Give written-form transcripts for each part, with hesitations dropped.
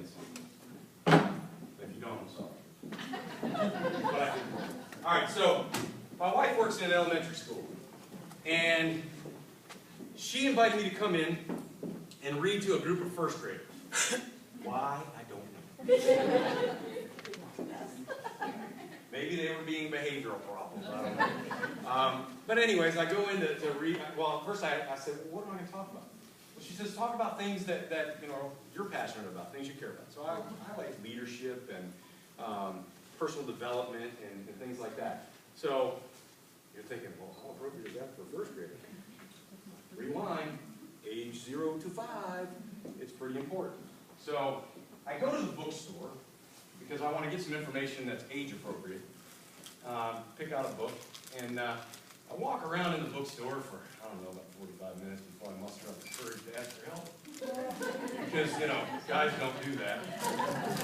kids. If you don't, I'm sorry. But I can. All right, so my wife works in an elementary school, and she invited me to come in and read to a group of first graders. Why? I don't know. Maybe they were being behavioral problems. I don't know. But anyways, I go in to read. Well, first I said, well, what am I going to talk about? Well, she says, talk about things that you're passionate about, things you care about. So I like leadership and personal development and things like that. So you're thinking, well, how appropriate is that for first graders? Rewind, age 0 to 5. It's pretty important. So I go to the bookstore because I want to get some information that's age appropriate. Pick out a book, and I walk around in the bookstore for, I don't know, about 45 minutes before I muster up the courage to ask for help. Because, guys don't do that.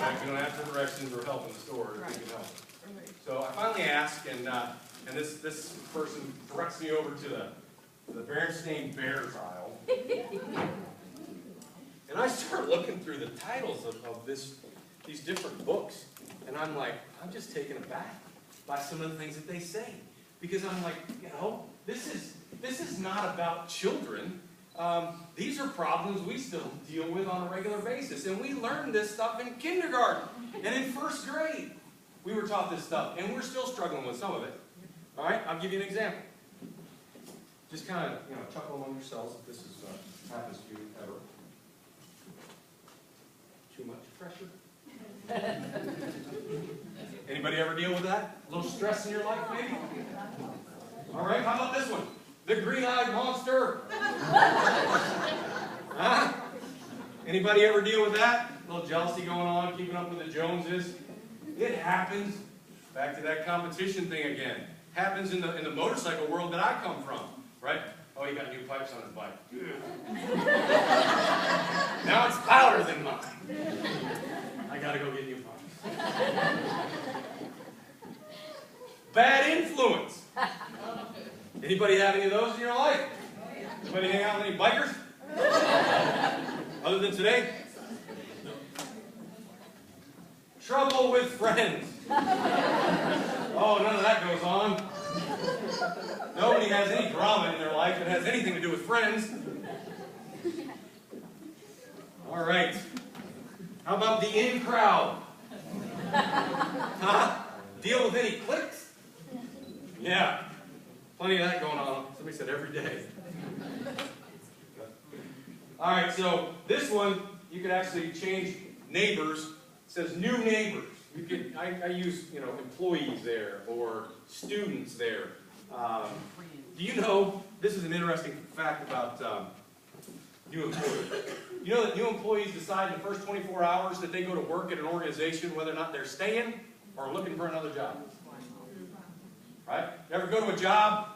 Right? We don't ask for directions or help in the store if we can help. So I finally ask, and this person directs me over to the Berenstain Bears aisle. And I start looking through the titles of these different books, and I'm like, I'm just taken aback by some of the things that they say. Because I'm like, this is not about children. These are problems we still deal with on a regular basis. And we learned this stuff in kindergarten and in first grade. We were taught this stuff, and we're still struggling with some of it. All right, I'll give you an example. Just kind of, chuckle among yourselves if this happens to you ever. Too much pressure? Anybody ever deal with that? A little stress in your life, maybe? All right, how about this one? The green-eyed monster. Huh? Anybody ever deal with that? A little jealousy going on, keeping up with the Joneses? It happens. Back to that competition thing again. Happens in the motorcycle world that I come from, right? Oh, he got new pipes on his bike. Now it's louder than mine. I gotta go get new pipes. Bad influence. Anybody have any of those in your life? Anybody hang out with any bikers? Other than today? No. Trouble with friends. Oh, none of that goes on. Nobody has any drama in their life that has anything to do with friends. All right. How about the in crowd? Huh? Deal with any cliques? Yeah. Plenty of that going on. Somebody said every day. All right, so this one, you could actually change neighbors. It says new neighbors. You could, I use, employees there or students there. Do you know, this is an interesting fact about new employees. You know that new employees decide in the first 24 hours that they go to work at an organization whether or not they're staying or looking for another job. Right? You ever go to a job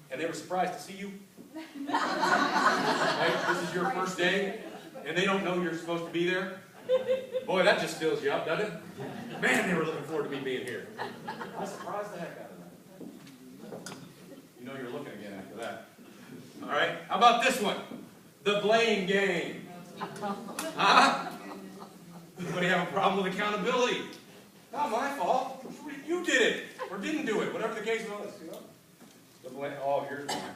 and they were surprised to see you? Right? This is your first day and they don't know you're supposed to be there? Boy, that just fills you up, doesn't it? Man, they were looking forward to me being here. I surprised the heck out of that. You know you're looking again after that. All right, how about this one? The blame game. Huh? Anybody have a problem with accountability? Not my fault. You did it, or didn't do it, whatever the case was. The blame. Oh, here's one.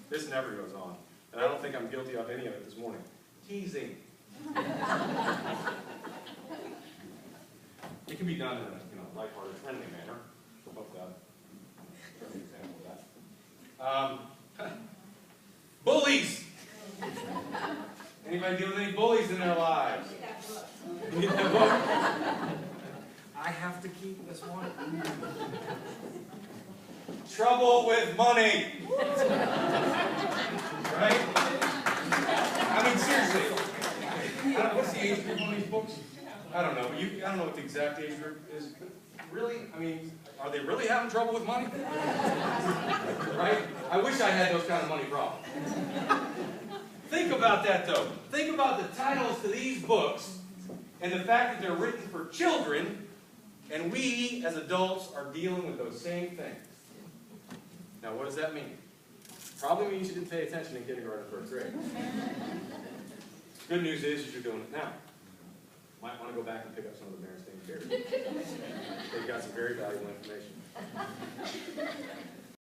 This never goes on, and I don't think I'm guilty of any of it this morning. Teasing. It can be done in a lighthearted, friendly manner. Hope that. An example of that. Bullies. Anybody deal with any bullies in their lives? You need that book? I have to keep this one. Trouble with money. Right? I mean, seriously. What's the age group on these books? I don't know. I don't know what the exact age group is. But really? I mean, are they really having trouble with money? Right? I wish I had those kind of money problems. Think about that, though. Think about the titles to these books and the fact that they're written for children, and we, as adults, are dealing with those same things. Now, what does that mean? Probably means you didn't pay attention in kindergarten or first grade. Good news is you're doing it now. My to go back and pick up some of the Berenstain Bears. They've got some very valuable information.